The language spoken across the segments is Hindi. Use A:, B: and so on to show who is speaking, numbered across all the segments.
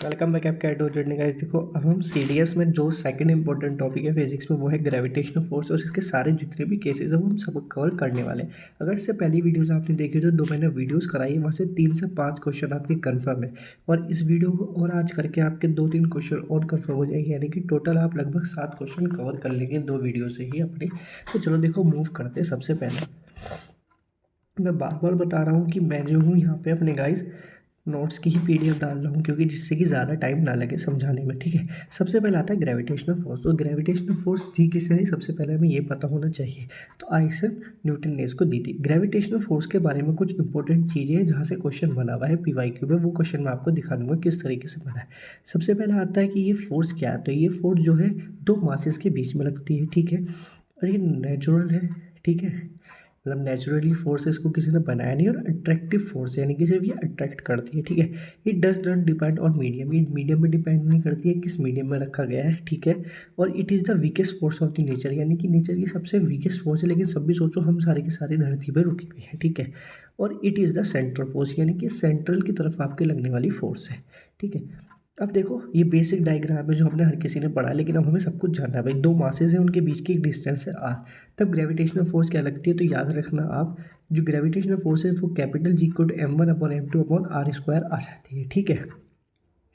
A: वेलकम बैक आपका एडो जर्नी गाइस। देखो अब हम सीडीएस में जो सेकंड इंपॉर्टेंट टॉपिक है फिजिक्स में वो है ग्रेविटेशनल फोर्स और इसके सारे जितने भी केसेस हैं वो हम सब कवर करने वाले हैं। अगर इससे पहली वीडियोस आपने देखी तो दो मैंने वीडियोस कराई है, वहाँ से 3 से 5 क्वेश्चन आपके कन्फर्म है और इस वीडियो को और आज करके आपके 2-3 क्वेश्चन और कन्फर्म हो जाएंगे, यानी कि टोटल आप लगभग 7 क्वेश्चन कवर कर लेंगे 2 वीडियो से ही अपने। तो चलो देखो मूव करते हैं। सबसे पहले मैं बार बार बता रहा हूँ कि मैं जो हूँ यहाँ पे अपने गाइस नोट्स की ही पीडीएफ डाल रहा हूँ, क्योंकि जिससे कि ज़्यादा टाइम ना लगे समझाने में। ठीक है, सबसे पहले आता है ग्रेविटेशनल फोर्स। तो ग्रेविटेशनल फोर्स थी किसने दी, सबसे पहले हमें ये पता होना चाहिए। तो आइजैक न्यूटन ने इसको दी थी। ग्रेविटेशनल फोर्स के बारे में कुछ इंपॉर्टेंट चीज़ें हैं जहाँ से क्वेश्चन बना हुआ है पीवाईक्यू में, वो क्वेश्चन मैं आपको दिखा दूंगा किस तरीके से बना है। सबसे पहले आता है कि ये फोर्स क्या है। तो ये फोर्स जो है दो मासेस के बीच में लगती है। ठीक है, और ये नेचुरल है। ठीक है, मतलब नेचुरली फोर्स इसको किसी ने बनाया नहीं, और अट्रैक्टिव फोर्स यानी कि सिर्फ ये अट्रैक्ट करती है। ठीक है, it does not depend on medium, ये मीडियम में डिपेंड नहीं करती है किस मीडियम में रखा गया है। ठीक है, और it is the weakest force of the nature, यानी कि नेचर की सबसे वीकेस्ट फोर्स है। लेकिन सब भी सोचो हम सारे की सारी धरती पर रुकी हुई है। ठीक है, और it is the central force, यानी कि सेंट्रल की तरफ आपके लगने वाली फोर्स है। ठीक है, अब देखो ये बेसिक डायग्राम है जो हमने हर किसी ने पढ़ा है, लेकिन अब हमें सब कुछ जानना है। भाई दो मासेज हैं, उनके बीच की एक डिस्टेंस है आर, तब ग्रेविटेशनल फोर्स क्या लगती है। तो याद रखना आप, जो ग्रेविटेशनल फोर्स है वो कैपिटल जी को m1/m2/r² आ जाती है। ठीक है,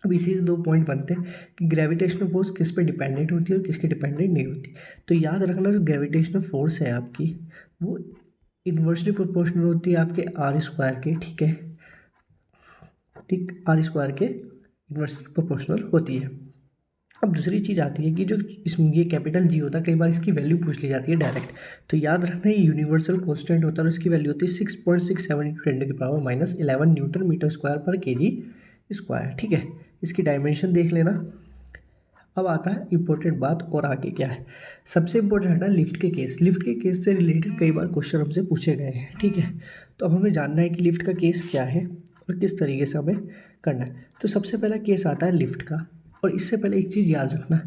A: अब इसी से 2 पॉइंट बनते हैं कि ग्रेविटेशनल फोर्स किस पे डिपेंडेंट होती है और किसके डिपेंडेंट नहीं होती। तो याद रखना जो ग्रेविटेशनल फोर्स है आपकी वो इन्वर्सली प्रोपोर्शनल होती है आपके r² के। ठीक है, ठीक, r² के इन्वर्सली प्रोपोर्शनल होती है। अब दूसरी चीज़ आती है कि जो इसमें ये कैपिटल जी होता है, कई बार इसकी वैल्यू पूछ ली जाती है डायरेक्ट। तो याद रखना ये यूनिवर्सल कांस्टेंट होता है और इसकी वैल्यू होती है 6.67 × 10⁻⁻11 न्यूटन मीटर स्क्वायर पर केजी स्क्वायर। ठीक है, इसकी डायमेंशन देख लेना। अब आता है इंपॉर्टेंट बात, और आगे क्या है। सबसे इंपॉर्टेंट है लिफ्ट के केस। लिफ्ट के केस से रिलेटेड कई बार क्वेश्चन हमसे पूछे गए हैं। ठीक है, तो अब हमें जानना है कि लिफ्ट का केस क्या है और किस तरीके से हमें करना है। तो सबसे पहला केस आता है लिफ्ट का, और इससे पहले एक चीज़ याद रखना,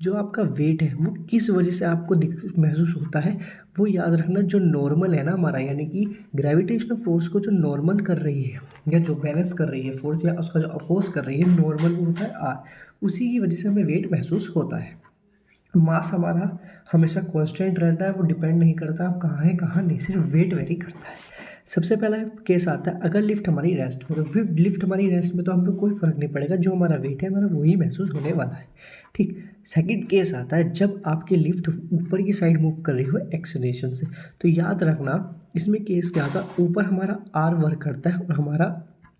A: जो आपका वेट है वो किस वजह से आपको महसूस होता है, वो याद रखना। जो नॉर्मल है ना हमारा, यानी कि ग्रेविटेशनल फोर्स को जो नॉर्मल कर रही है या जो बैलेंस कर रही है फोर्स, या उसका जो अपोज कर रही है, नॉर्मल वो होता है आर, उसी की वजह से हमें वेट महसूस होता है। मास हमारा हमेशा कांस्टेंट रहता है, वो डिपेंड नहीं करता आप कहाँ है कहाँ नहीं, सिर्फ वेट वेरी करता है। सबसे पहला केस आता है अगर लिफ्ट हमारी रेस्ट हो, तो फिर लिफ्ट हमारी रेस्ट में तो हम पे कोई फर्क नहीं पड़ेगा, जो हमारा वेट है हमारा वही महसूस होने वाला है। ठीक, सेकंड केस आता है जब आपकी लिफ्ट ऊपर की साइड मूव कर रही हो एक्सेलरेशन से। तो याद रखना इसमें केस क्या होता है, ऊपर हमारा आर वर्क करता है और हमारा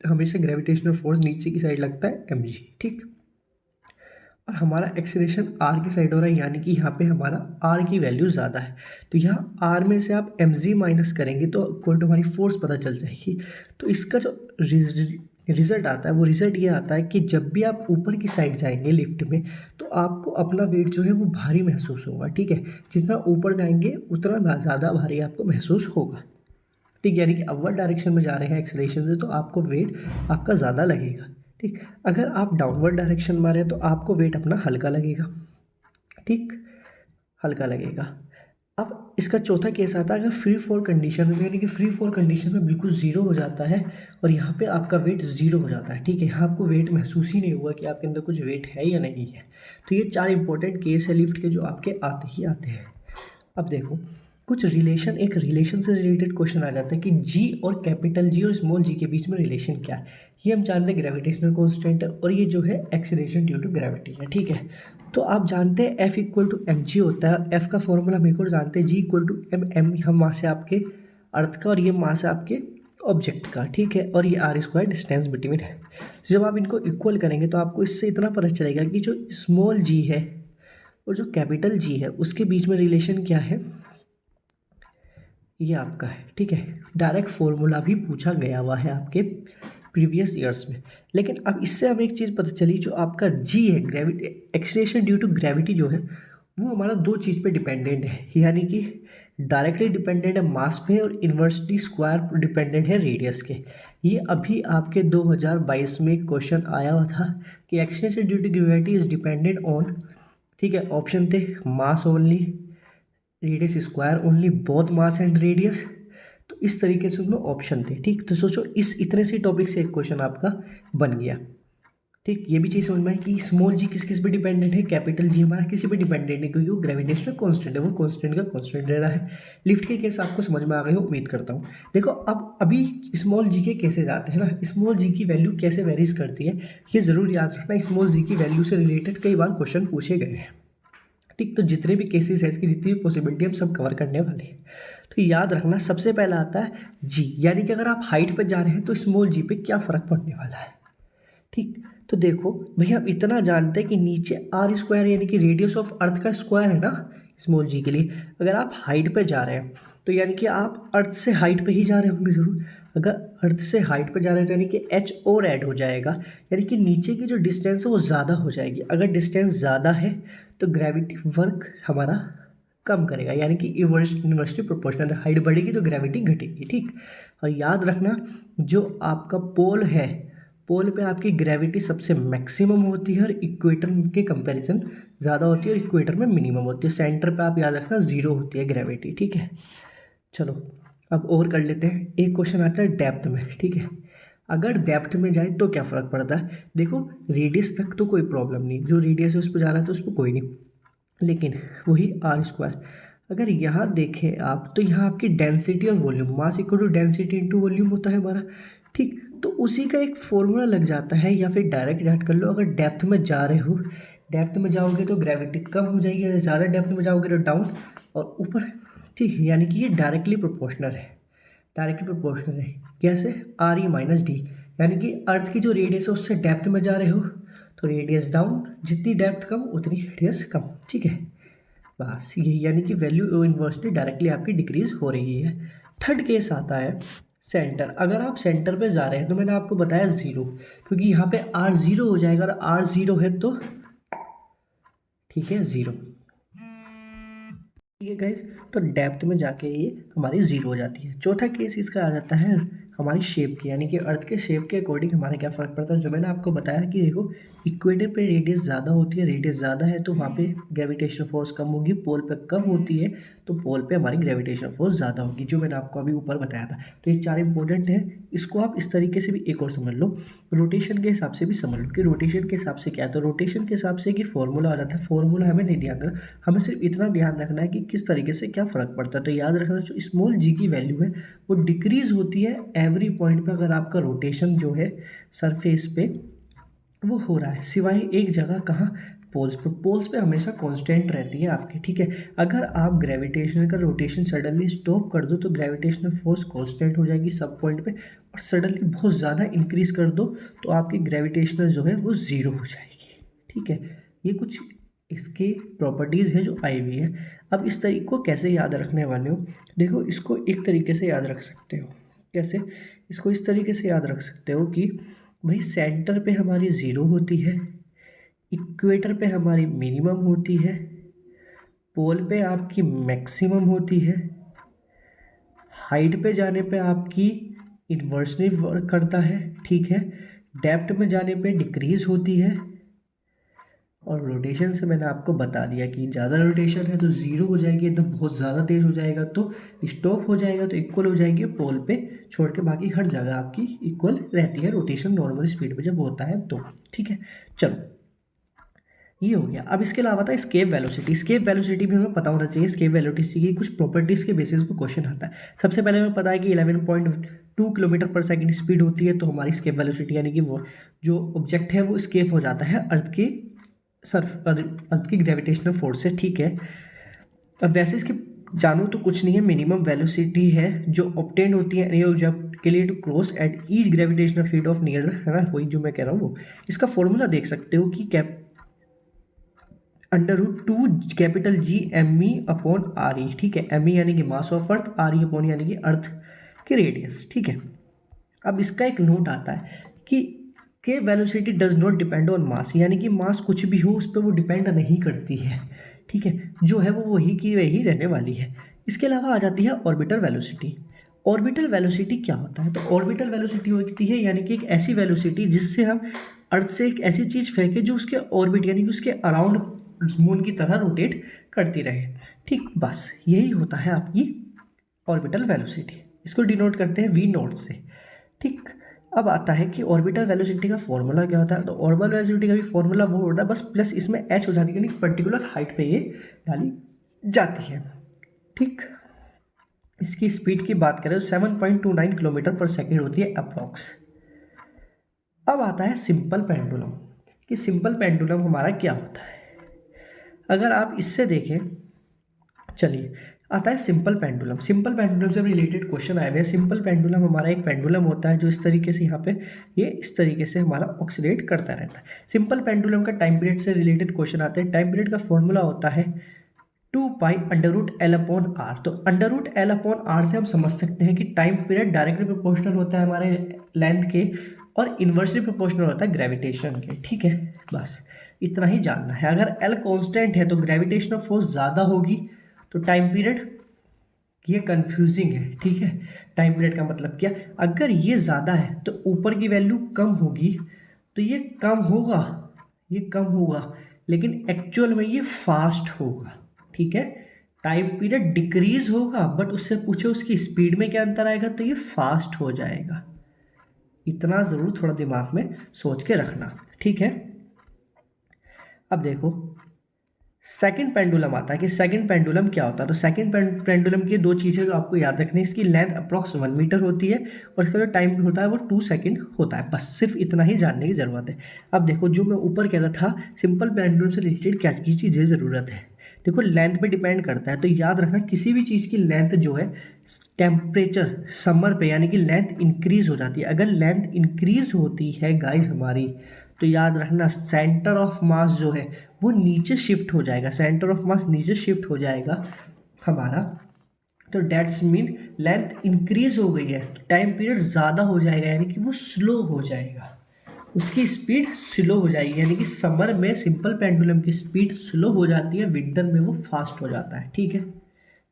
A: हमेशा ग्रेविटेशनल फोर्स नीचे की साइड लगता है mg। ठीक, और हमारा एक्सेलरेशन आर की साइड हो रहा है, यानी कि यहाँ पे हमारा आर की वैल्यू ज़्यादा है। तो यहाँ आर में से आप mg माइनस करेंगे तो इक्वल टू हमारी फोर्स पता चल जाएगी। तो इसका जो रिजल्ट आता है वो रिजल्ट ये आता है कि जब भी आप ऊपर की साइड जाएंगे लिफ्ट में, तो आपको अपना वेट जो है वो भारी महसूस होगा। ठीक है, जितना ऊपर जाएंगे उतना ज़्यादा भारी आपको महसूस होगा। ठीक, यानी कि अपवर्ड डायरेक्शन में जा रहे हैं एक्सेलरेशन से, तो आपको वेट आपका ज़्यादा लगेगा। ठीक, अगर आप डाउनवर्ड डायरेक्शन में आ रहे हैं तो आपको वेट अपना हल्का लगेगा। ठीक, हल्का लगेगा। अब इसका चौथा केस आता है अगर फ्री फॉल कंडीशन में, यानी कि फ्री फॉल कंडीशन में बिल्कुल ज़ीरो हो जाता है और यहाँ पे आपका वेट ज़ीरो हो जाता है। ठीक है, यहाँ आपको वेट महसूस ही नहीं होगा कि आपके अंदर कुछ वेट है या नहीं है। तो ये 4 इंपॉर्टेंट केस है लिफ्ट के जो आपके आते ही आते हैं। अब देखो कुछ रिलेशन, एक रिलेशन से रिलेटेड क्वेश्चन आ जाता है कि जी और कैपिटल जी और स्मॉल जी के बीच में रिलेशन क्या है। ये हम जानते हैं ग्रेविटेशनल कांस्टेंट है और ये जो है एक्सीलरेशन ड्यू टू ग्रेविटी है। ठीक है, तो आप जानते हैं F equal to M G होता है। F का फॉर्मूला हम एक और जानते हैं, G equal to M M हम मास है आपके अर्थ का और ये मास है आपके ऑब्जेक्ट का। ठीक है, और ये r² डिस्टेंस बिटवीन है। जब आप इनको इक्वल करेंगे तो आपको इससे इतना पता चलेगा कि जो स्मॉल जी है और जो कैपिटल जी है उसके बीच में रिलेशन क्या है, ये आपका है। ठीक है, डायरेक्ट फॉर्मूला भी पूछा गया हुआ है आपके प्रीवियस ईयर्स में। लेकिन अब इससे हमें एक चीज़ पता चली, जो आपका जी है gravity acceleration due to gravity जो है वो हमारा दो चीज़ पे डिपेंडेंट है, यानी कि डायरेक्टली डिपेंडेंट है मास पे और इन्वर्सली स्क्वायर डिपेंडेंट है रेडियस के। ये अभी आपके 2022 में क्वेश्चन आया हुआ था कि acceleration due to gravity is dependent on, ठीक है, ऑप्शन थे mass only, radius square only, both mass and radius. तो इस तरीके से उसमें ऑप्शन थे। ठीक, तो सोचो इस इतने से टॉपिक से एक क्वेश्चन आपका बन गया। ठीक, ये भी चीज़ समझ में आई कि स्मॉल जी किस किस पे डिपेंडेंट है, कैपिटल जी हमारा किसी पे डिपेंडेंट है क्योंकि वो ग्रेविटेशनल कांस्टेंट है, वो कांस्टेंट का कांस्टेंट रह रहा है। लिफ्ट के केस आपको समझ में आ गए हो उम्मीद करता हूँ। देखो अब अभी स्मॉल जी के केसेज आते हैं ना, स्मॉल जी की वैल्यू कैसे वेरीज करती है ये ज़रूर याद रखना। स्मॉल जी की वैल्यू से रिलेटेड कई बार क्वेश्चन पूछे गए हैं। ठीक, तो जितने भी केसेस है इसकी जितनी भी पॉसिबिलिटी हम सब कवर करने वाले हैं। तो याद रखना सबसे पहला आता है जी, यानी कि अगर आप हाइट पर जा रहे हैं तो स्मॉल जी पे क्या फ़र्क पड़ने वाला है। ठीक, तो देखो भैया हम इतना जानते हैं कि नीचे आर स्क्वायर यानी कि रेडियस ऑफ अर्थ का स्क्वायर है ना स्मॉल जी के लिए। अगर आप हाइट पे जा रहे हैं तो यानी कि आप अर्थ से हाइट पे ही जा रहे होंगे ज़रूर। अगर अर्थ से हाइट पे जा रहे हैं तो यानी कि एच और ऐड हो जाएगा, यानी कि नीचे की जो डिस्टेंस है वो ज़्यादा हो जाएगी। अगर डिस्टेंस ज़्यादा है तो ग्रेविटी वर्क हमारा कम करेगा, यानी कि इन्वर्सली प्रोपोर्शनल। हाइट बढ़ेगी तो ग्रेविटी घटेगी। ठीक, और याद रखना जो आपका पोल है, पोल पे आपकी ग्रेविटी सबसे मैक्सिमम होती है और इक्वेटर के कंपैरिजन ज़्यादा होती है और इक्वेटर में मिनिमम होती है। सेंटर पे आप याद रखना ज़ीरो होती है ग्रेविटी। ठीक है, चलो अब और कर लेते हैं। एक क्वेश्चन आता है डेप्थ में। ठीक है, अगर डेप्थ में जाए तो क्या फ़र्क पड़ता है। देखो रेडियस तक तो कोई प्रॉब्लम नहीं, जो रेडियस है उस पर जा रहा है तो उस पर कोई नहीं, लेकिन वही आर स्क्वायर अगर यहाँ देखें आप तो यहाँ आपकी डेंसिटी और volume, mass equal to density into volume होता है हमारा। ठीक, तो उसी का एक फॉर्मूला लग जाता है, या फिर डायरेक्ट याद कर लो। अगर डेप्थ में जा रहे हो, डेप्थ में जाओगे तो ग्रेविटी कम हो जाएगी, अगर ज़्यादा डेप्थ में जाओगे तो डाउन और ऊपर। ठीक है, यानी कि ये डायरेक्टली प्रोपोर्शनल है। डायरेक्टली प्रोपोर्शनल है कैसे, आर ई माइनस डी, यानी कि अर्थ की जो रेडियस है उससे डेप्थ में जा रहे हो तो रेडियस डाउन, जितनी डेप्थ कम उतनी रेडियस कम। ठीक है, बस यही, यानी कि वैल्यू इन्वर्सली डायरेक्टली आपकी डिक्रीज हो रही है। थर्ड केस आता है सेंटर। अगर आप सेंटर पे जा रहे हैं तो मैंने आपको बताया ज़ीरो, क्योंकि यहाँ पे आर ज़ीरो हो जाएगा और आर ज़ीरो है तो ठीक है ज़ीरो। ठीक है गाइज, तो डेप्थ में जाके ये हमारी ज़ीरो हो जाती है। चौथा केस इसका आ जाता है हमारी शेप की, यानी कि अर्थ के शेप के अकॉर्डिंग हमारा क्या फ़र्क पड़ता है। जो मैंने आपको बताया कि देखो इक्वेटर पे रेडियस ज़्यादा होती है, रेडियस ज़्यादा है तो वहाँ पे ग्रेविटेशनल फोर्स कम होगी, पोल पे कम होती है तो पोल पे हमारी ग्रेविटेशनल फोर्स ज़्यादा होगी, जो मैंने आपको अभी ऊपर बताया था। तो ये चार इंपॉर्टेंट है, इसको आप इस तरीके से भी एक और समझ लो, रोटेशन के हिसाब से भी समझ लो कि रोटेशन के हिसाब से क्या है। तो रोटेशन के हिसाब से कि फॉर्मूला आ जाता है, फॉर्मूला हमें नहीं ध्यान रखना, हमें सिर्फ इतना ध्यान रखना है कि किस तरीके से क्या फ़र्क पड़ता है। तो याद रखना जो स्मॉल जी की वैल्यू है वो डिक्रीज होती है एवरी पॉइंट पे, अगर आपका रोटेशन जो है सरफेस पे वो हो रहा है, सिवाय एक जगह कहाँ, पोल्स पे। पोल्स पे हमेशा कांस्टेंट रहती है आपकी। ठीक है, अगर आप ग्रेविटेशन का रोटेशन सडनली स्टॉप कर दो तो ग्रेविटेशनल फोर्स कांस्टेंट हो जाएगी सब पॉइंट पे, और सडनली बहुत ज़्यादा इंक्रीज कर दो तो आपकी ग्रेविटेशनल जो है वो ज़ीरो हो जाएगी। ठीक है, ये कुछ इसकी प्रॉपर्टीज़ है जो आई हुई है। अब इस तरीके को कैसे याद रखने वाले हो, देखो इसको एक तरीके से याद रख सकते हो। कैसे, इसको इस तरीके से याद रख सकते हो कि भाई सेंटर पे हमारी ज़ीरो होती है, इक्वेटर पे हमारी मिनिमम होती है, पोल पे आपकी मैक्सिमम होती है, हाइट पे जाने पे आपकी इन्वर्सली वर्क करता है। ठीक है, डेप्थ में जाने पे डिक्रीज होती है, और रोटेशन से मैंने आपको बता दिया कि ज़्यादा रोटेशन है तो ज़ीरो हो जाएगी, एकदम बहुत ज़्यादा तेज़ हो जाएगा तो स्टॉप हो जाएगा, तो इक्वल हो जाएगी पोल पे छोड़ के बाकी हर जगह आपकी इक्वल रहती है रोटेशन नॉर्मल स्पीड पे जब होता है तो। ठीक है, चलो ये हो गया। अब इसके अलावा था स्केप वेलोसिटी। स्केप वेलोसिटी भी हमें पता होना चाहिए। स्केप वेलोसिटी की कुछ प्रॉपर्टीज़ के बेसिस पे क्वेश्चन आता है। सबसे पहले हमें पता है कि 11.2 किलोमीटर पर सेकंड स्पीड होती है, तो हमारी स्केप वेलोसिटी यानी कि वो जो ऑब्जेक्ट है वो स्केप हो जाता है अर्थ की ग्रेविटेशनल फोर्स से। ठीक है, अब वैसे इसके जानो तो कुछ नहीं है, मिनिमम वेलोसिटी है जो ऑब्टेन होती है एनी ऑब्जेक्ट के लिए to cross at each gravitational field of near, है ना, वही जो मैं कह रहा हूँ वो। इसका फॉर्मूला देख सकते हो कि कैप √2 capital G M E upon R E. ठीक है, एम ई यानी कि mass of earth, R E upon यानी कि अर्थ की रेडियस। ठीक है, अब इसका एक नोट आता है कि velocity does not depend on मास, यानी कि मास कुछ भी हो उस पर वो डिपेंड नहीं करती है। ठीक है, जो है वो वही की वही रहने वाली है। इसके अलावा आ जाती है ऑर्बिटल वेलोसिटी। ऑर्बिटल वेलोसिटी क्या होता है, तो ऑर्बिटल वेलोसिटी होती है यानी कि एक ऐसी वेलोसिटी जिससे हम अर्थ से एक ऐसी चीज़ फेंके जो उसके ऑर्बिट यानी कि उसके अराउंड मून की तरह रोटेट करती रहे। ठीक, बस यही होता है आपकी ऑर्बिटल वेलोसिटी। इसको डिनोट करते हैं वी नॉट से। ठीक, अब आता है कि ऑर्बिटल वेलोसिटी का फॉर्मूला क्या होता है। तो ऑर्बिटल वेलोसिटी का भी फॉर्मूला वो होता है, बस प्लस इसमें एच हो जाती है, यानी पर्टिकुलर हाइट पे ये डाली जाती है। ठीक, इसकी स्पीड की बात करें तो 7.29 किलोमीटर पर सेकेंड होती है अप्रॉक्स। अब आता है सिंपल पेंडुलम, कि सिंपल पेंडुलम हमारा क्या होता है। अगर आप इससे देखें, चलिए आता है सिंपल पेंडुलम। सिंपल पेंडुलम से रिलेटेड क्वेश्चन आए हुए हैं। सिंपल पेंडुलम हमारा एक पेंडुलम होता है जो इस तरीके से यहाँ पे ये इस तरीके से हमारा ऑक्सीलेट करता रहता है। सिंपल पेंडुलम का टाइम पीरियड से रिलेटेड क्वेश्चन आते हैं। टाइम पीरियड का फॉर्मूला होता है 2π√L/r। तो √L/r से हम समझ सकते हैं कि टाइम पीरियड डायरेक्टली प्रोपोर्शनल होता है हमारे लेंथ के और इन्वर्सली प्रोपोर्शनल होता है ग्रेविटेशन के। ठीक है, बस इतना ही जानना है। अगर L कांस्टेंट है तो ग्रेविटेशनल फोर्स ज़्यादा होगी, तो टाइम पीरियड, ये कंफ्यूजिंग है। ठीक है, टाइम पीरियड का मतलब क्या, अगर ये ज़्यादा है तो ऊपर की वैल्यू कम होगी, तो ये कम होगा, ये कम होगा, लेकिन एक्चुअल में ये फास्ट होगा। ठीक है, टाइम पीरियड डिक्रीज होगा, बट उससे पूछे उसकी स्पीड में क्या अंतर आएगा, तो ये फास्ट हो जाएगा। इतना ज़रूर थोड़ा दिमाग में सोच के रखना। ठीक है, अब देखो सेकंड पेंडुलम आता है कि सेकंड पेंडुलम क्या होता है। तो सेकंड पेंडुलम की दो चीज़ें जो आपको याद रखनी है, इसकी लेंथ अप्रॉक्स 1 मीटर होती है और इसका जो टाइम होता है वो 2 सेकंड होता है। बस सिर्फ इतना ही जानने की ज़रूरत है। अब देखो जो मैं ऊपर कह रहा था, सिंपल पेंडुलम से रिलेटेड क्या की चीज़ें ज़रूरत है। देखो लेंथ पे डिपेंड करता है, तो याद रखना किसी भी चीज़ की लेंथ जो है टेम्परेचर समर पे यानी कि लेंथ इंक्रीज हो जाती है। अगर लेंथ इंक्रीज होती है गाइस हमारी, तो याद रखना सेंटर ऑफ मास जो है वो नीचे शिफ्ट हो जाएगा। सेंटर ऑफ मास नीचे शिफ्ट हो जाएगा हमारा, तो डेट्स मीन लेंथ इंक्रीज हो गई है, तो टाइम पीरियड ज़्यादा हो जाएगा, यानी कि वो स्लो हो जाएगा, उसकी स्पीड स्लो हो जाएगी। यानी कि समर में सिंपल पेंडुलम की स्पीड स्लो हो जाती है, विंटर में वो फास्ट हो जाता है। ठीक है,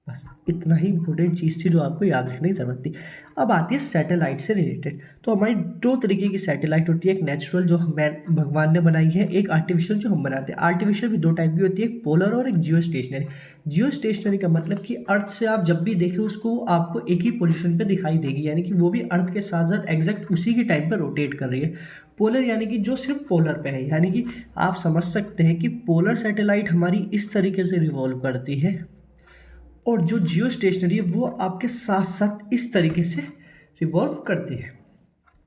A: बस इतना ही इंपॉर्टेंट चीज़ थी जो आपको याद रखने की ज़रूरत थी। अब आती है सैटेलाइट से रिलेटेड। तो हमारी दो तरीके की सैटेलाइट होती है, एक नेचुरल जो भगवान ने बनाई है, एक आर्टिफिशियल जो हम बनाते हैं। आर्टिफिशियल भी दो टाइप की होती है, एक पोलर और एक जियो स्टेशनरी। जियो स्टेशनरी का मतलब कि अर्थ से आप जब भी देखें उसको आपको एक ही पोजीशन पे दिखाई देगी, यानी कि वो भी अर्थ के साथ साथ एग्जैक्ट उसी के टाइम पर रोटेट कर रही है। पोलर यानी कि जो सिर्फ पोलर पे है, यानी कि आप समझ सकते हैं कि पोलर सैटेलाइट हमारी इस तरीके से रिवॉल्व करती है और जो जियो स्टेशनरी है वो आपके साथ साथ इस तरीके से रिवॉल्व करती है।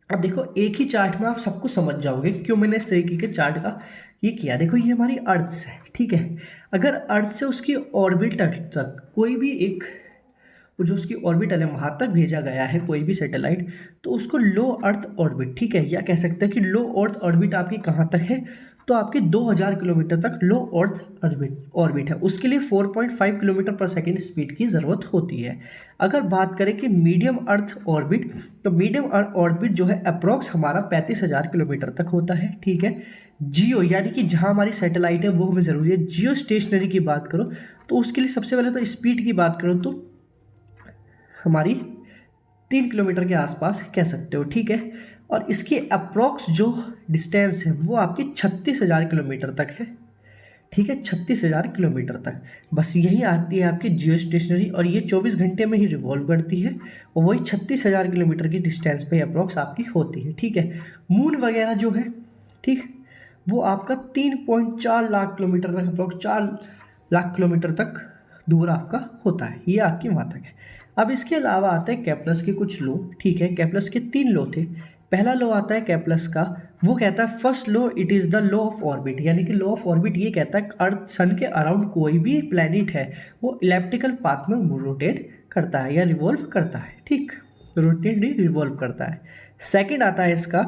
A: अब देखो एक ही चार्ट में आप सब कुछ समझ जाओगे क्यों मैंने इस तरीके के चार्ट का ये किया। देखो ये हमारी अर्थ है, ठीक है। अगर अर्थ से उसकी ऑर्बिट तक कोई भी एक जो उसकी ऑर्बिटल है वहाँ तक भेजा गया है कोई भी सैटेलाइट, तो उसको लो अर्थ ऑर्बिट, ठीक है, या कह सकते हैं कि लो अर्थ ऑर्बिट आपकी कहाँ तक है, तो आपकी 2000 किलोमीटर तक लो अर्थ ऑर्बिट है। उसके लिए 4.5 किलोमीटर पर सेकेंड स्पीड की ज़रूरत होती है। अगर बात करें कि मीडियम अर्थ ऑर्बिट, तो मीडियम अर्थ ऑर्बिट जो है अप्रॉक्स हमारा 35,000 किलोमीटर तक होता है, ठीक है। जियो यानी कि जहाँ हमारी सैटेलाइट है वो हमें ज़रूरी है। जियो स्टेशनरी की बात करो तो उसके लिए सबसे पहले तो स्पीड की बात करो तो हमारी 3 किलोमीटर के आसपास कह सकते हो, ठीक है। और इसकी अप्रॉक्स जो डिस्टेंस है वो आपकी 36,000 किलोमीटर तक है, ठीक है, 36,000 किलोमीटर तक। बस यही आती है आपकी जियो स्टेशनरी और ये 24 घंटे में ही रिवॉल्व करती है और वही 36,000 किलोमीटर की डिस्टेंस पे अप्रॉक्स आपकी होती है, ठीक है। मून वगैरह जो है, ठीक, वो आपका 3.4 लाख किलोमीटर तक, अप्रॉक्स 4 लाख किलोमीटर तक दूर आपका होता है, ये आपकी वहाँ तक है। अब इसके अलावा आता है केप्लस के कुछ लॉ, ठीक है। केप्लस के 3 लॉ थे। पहला लॉ आता है केप्लस का, वो कहता है first law it is the law of orbit, यानी कि लॉ ऑफ ऑर्बिट ये कहता है अर्थ सन के अराउंड कोई भी प्लैनेट है वो इलेप्टिकल पाथ में रोटेट करता है या रिवॉल्व करता है, ठीक, रोटेट नहीं रिवॉल्व करता है। सेकेंड आता है इसका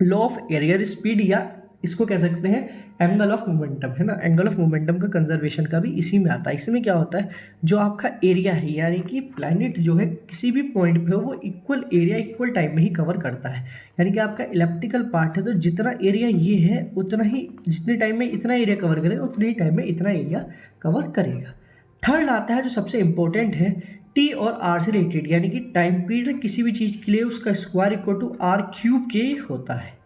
A: लॉ ऑफ एरियर स्पीड, या इसको कह सकते हैं एंगल ऑफ मोमेंटम, है ना। एंगल ऑफ मोमेंटम का कंजर्वेशन का भी इसी में आता है। इसमें क्या होता है, जो आपका एरिया है यानी कि प्लैनेट जो है किसी भी पॉइंट पे हो वो इक्वल एरिया इक्वल टाइम में ही कवर करता है। यानी कि आपका इलेप्टिकल पार्ट है तो जितना एरिया ये है उतना ही, जितने टाइम में इतना एरिया कवर करेगा उतने ही टाइम में इतना एरिया कवर करेगा। थर्ड आता है जो सबसे इंपॉर्टेंट है टी और आर से रिलेटेड, यानी कि टाइम पीरियड किसी भी चीज़ के लिए उसका स्क्वायर इक्वल टू R³ के होता है।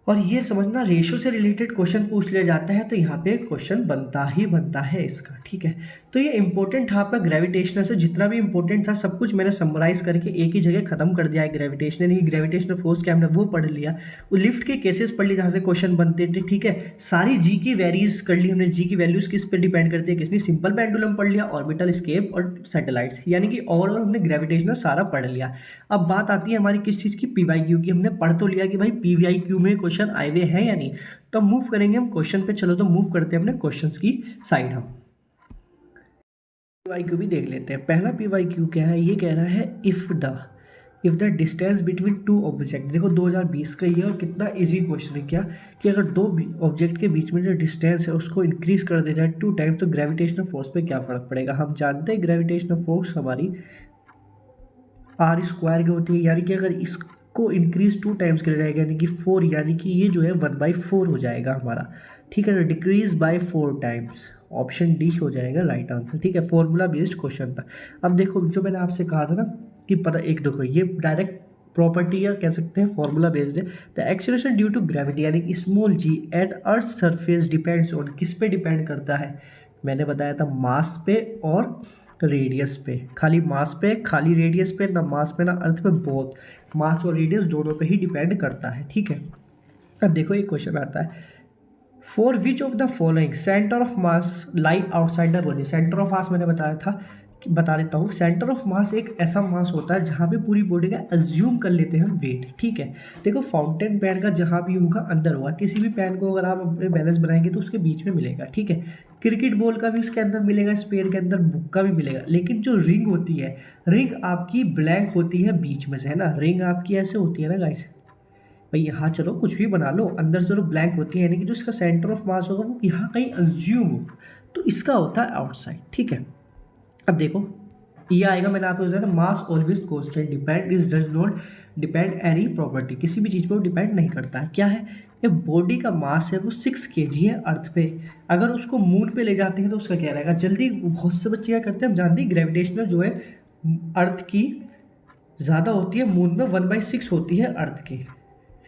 A: और ये समझना रेशो से रिलेटेड क्वेश्चन पूछ लिया जाता है तो यहाँ पे क्वेश्चन बनता ही बनता है इसका, ठीक है। तो ये इंपॉर्टेंट था आपका ग्रेविटेशनल से, जितना भी इंपॉर्टेंट था सब कुछ मैंने समराइज करके एक ही जगह खत्म कर दिया है। ग्रेविटेशनल फोर्स क्या हमने वो पढ़ लिया, वो लिफ्ट के केसेस पढ़ लिए जहाँ से क्वेश्चन बनते थे, ठीक है। सारी जी की वैरीज कर ली हमने, जी की वैल्यूज किस पे डिपेंड करती है, किसने सिंपल पेंडुलम पढ़ लिया, ऑर्बिटल स्केप और सैटेलाइट्स, यानी कि ओवरऑल हमने ग्रेविटेशनल सारा पढ़ लिया। अब बात आती है हमारी किस चीज़ की, पीवाईक्यू की। हमने पढ़ तो लिया कि भाई पीवाईक्यू में क्वेश्चन आए हुए हैं या नहीं, तो मूव करेंगे हम क्वेश्चन पे। चलो तो मूव करते हैं अपने क्वेश्चंस की साइड। हम पीवाईक्यू भी देख लेते हैं। पहला पीवाईक्यू क्या है, ये कह रहा है if the distance between two object. देखो 2020 का ये और कितना इजी क्वेश्चन है क्या, कि अगर दो ऑब्जेक्ट के बीच में जो डिस्टेंस है उसको इंक्रीज कर दिया जाए 2 टाइम्स तो ग्रेविटेशनल फोर्स पे क्या फ़र्क पड़ेगा। हम जानते हैं ग्रेविटेशनल फोर्स हमारी आर स्क्वायर की होती है, यानी कि अगर इसको इंक्रीज 2 टाइम्स किया जाएगा यानी कि 4, यानी कि ये जो है 1/4 हो जाएगा हमारा, ठीक है। Decrease by 4 times, option D हो जाएगा राइट आंसर, ठीक है। फॉर्मूला बेस्ड क्वेश्चन था। अब देखो जो मैंने आपसे कहा था ना कि पता, एक देखो ये डायरेक्ट प्रॉपर्टी या कह सकते हैं फॉर्मूला बेस्ड है। The acceleration due to gravity यानी कि small G at earth surface depends on, किस पे डिपेंड करता है, मैंने बताया था मास पे और रेडियस पे। खाली मास पे, खाली रेडियस पे, ना मास पे ना अर्थ पे, बहुत मास और रेडियस दोनों पे ही डिपेंड करता है, ठीक है। अब देखो ये क्वेश्चन आता है, for which of the following centre of mass lie outside the body. Centre of mass मैंने बताया था, बता देता हूँ। सेंटर ऑफ मास एक ऐसा मास होता है जहाँ पे पूरी बॉडी का अज्यूम कर लेते हैं हम वेट, ठीक है। देखो फाउंटेन पेन का जहाँ भी होगा अंदर होगा, किसी भी पेन को अगर आप अपने बैलेंस बनाएंगे तो उसके बीच में मिलेगा, ठीक है। क्रिकेट बॉल का भी उसके अंदर मिलेगा, स्पेयर के अंदर बुक का भी मिलेगा। लेकिन जो रिंग होती है, रिंग आपकी ब्लैंक होती है बीच में से, है ना। रिंग आपकी ऐसे होती है ना गाइस, भाई यहाँ चलो कुछ भी बना लो, अंदर चलो ब्लैंक होती है, यानी कि जो इसका सेंटर ऑफ मास होगा वो यहाँ कहीं अज्यूम हो, तो इसका होता है आउटसाइड, ठीक है। अब देखो ये आएगा, मैंने आपको बताया था mass always constant, depend is does not depend any property, किसी भी चीज़ पर वो डिपेंड नहीं करता है। क्या है, ये बॉडी का मास है वो 6 kg है अर्थ पे। अगर उसको मून पे ले जाते हैं तो उसका क्या रहेगा, जल्दी बहुत से बच्चे क्या करते हैं, हम जानते हैं ग्रेविटेशनल जो है अर्थ की ज़्यादा होती है, मून में 1/6 होती है अर्थ की,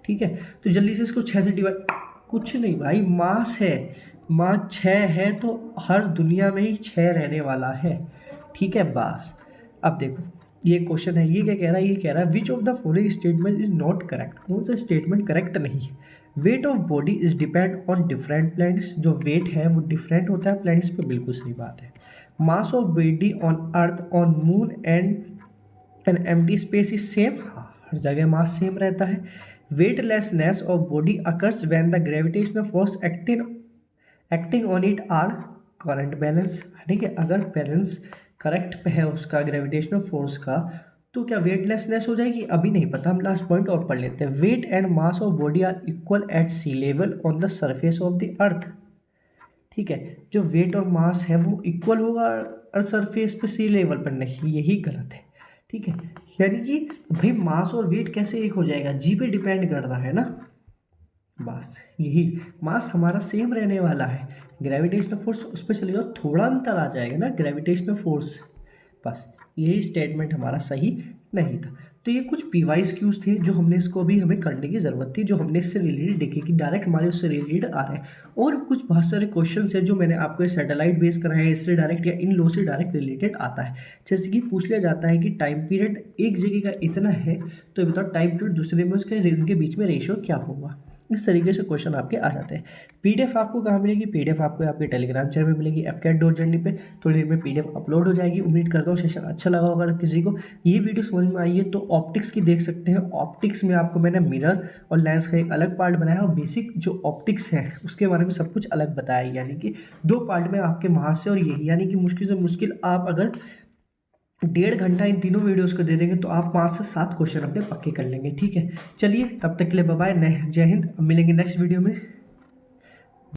A: ठीक है। तो जल्दी से इसको 6 से डिवाइड, कुछ नहीं भाई, मास है, मास 6 है तो हर दुनिया में ही 6 रहने वाला है, ठीक है बस। अब देखो ये क्वेश्चन है, ये क्या कह रहा है, ये कह रहा है which of the following statement is not correct. कौन सा स्टेटमेंट करेक्ट नहीं है। Weight of body is depend on different planets, जो वेट है वो डिफरेंट होता है प्लैनेट्स पे, बिल्कुल सही बात है। Mass of body on earth on moon and an empty space is same, हाँ हर जगह मास सेम रहता है। Weightlessness of body occurs when the gravitational force acting on it are current balance, ठीक है। अगर बैलेंस करेक्ट पे है उसका ग्रेविटेशनल फोर्स का तो क्या वेटलेसनेस हो जाएगी, अभी नहीं पता, हम लास्ट पॉइंट और पढ़ लेते हैं। Weight and mass of body are equal at sea level on the surface of the earth, ठीक है। जो वेट और मास है वो इक्वल होगा अर्थ सरफेस पे, सी लेवल पर नहीं, यही गलत है, ठीक है। यानी कि भाई मास और वेट कैसे एक हो जाएगा, जी पे डिपेंड कर रहा है ना, बस यही। मास हमारा सेम रहने वाला है, ग्रेविटेशनल फोर्स उस पर चले जाओ थोड़ा अंतर आ जाएगा ना ग्रेविटेशनल फोर्स, बस यही स्टेटमेंट हमारा सही नहीं था। तो ये कुछ पीवाइस क्यूज थे जो हमने इसको भी हमें करने की ज़रूरत थी, जो हमने इससे रिलेटेड देखे कि डायरेक्ट हमारे उससे रिलेटेड आ रहे हैं। और कुछ बहुत सारे क्वेश्चन हैं जो मैंने आपको सैटेलाइट बेस कराए हैं, इससे डायरेक्ट या इन लो से डायरेक्ट रिलेटेड आता है। जैसे कि पूछ लिया जाता है कि टाइम पीरियड एक जगह का इतना है तो बताओ टाइम पीरियड दूसरे में उसके उनके बीच में रेशियो क्या होगा। इस तरीके से क्वेश्चन आपके आ जाते हैं। पीडीएफ आपको कहाँ मिलेगी, पीडीएफ आपको आपके टेलीग्राम चैनल में मिलेगी fcat.journey पे। थोड़ी देर में पीडीएफ अपलोड हो जाएगी। उम्मीद करता हूँ सेशन अच्छा लगा होगा। अगर किसी को ये वीडियो समझ में आई है तो ऑप्टिक्स की देख सकते हैं। ऑप्टिक्स में आपको मैंने मिरर और लेंस का एक अलग पार्ट बनाया और बेसिक जो ऑप्टिक्स है उसके बारे में सब कुछ अलग बताया है, यानी कि 2 पार्ट में आपके महास्य और यही, यानी कि मुश्किल से मुश्किल आप अगर 1.5 घंटा इन तीनों वीडियोस को दे देंगे तो आप 5 से 7 क्वेश्चन अपने पक्के कर लेंगे, ठीक है। चलिए तब तक के लिए बाय बाय, जय हिंद। अब मिलेंगे नेक्स्ट वीडियो में।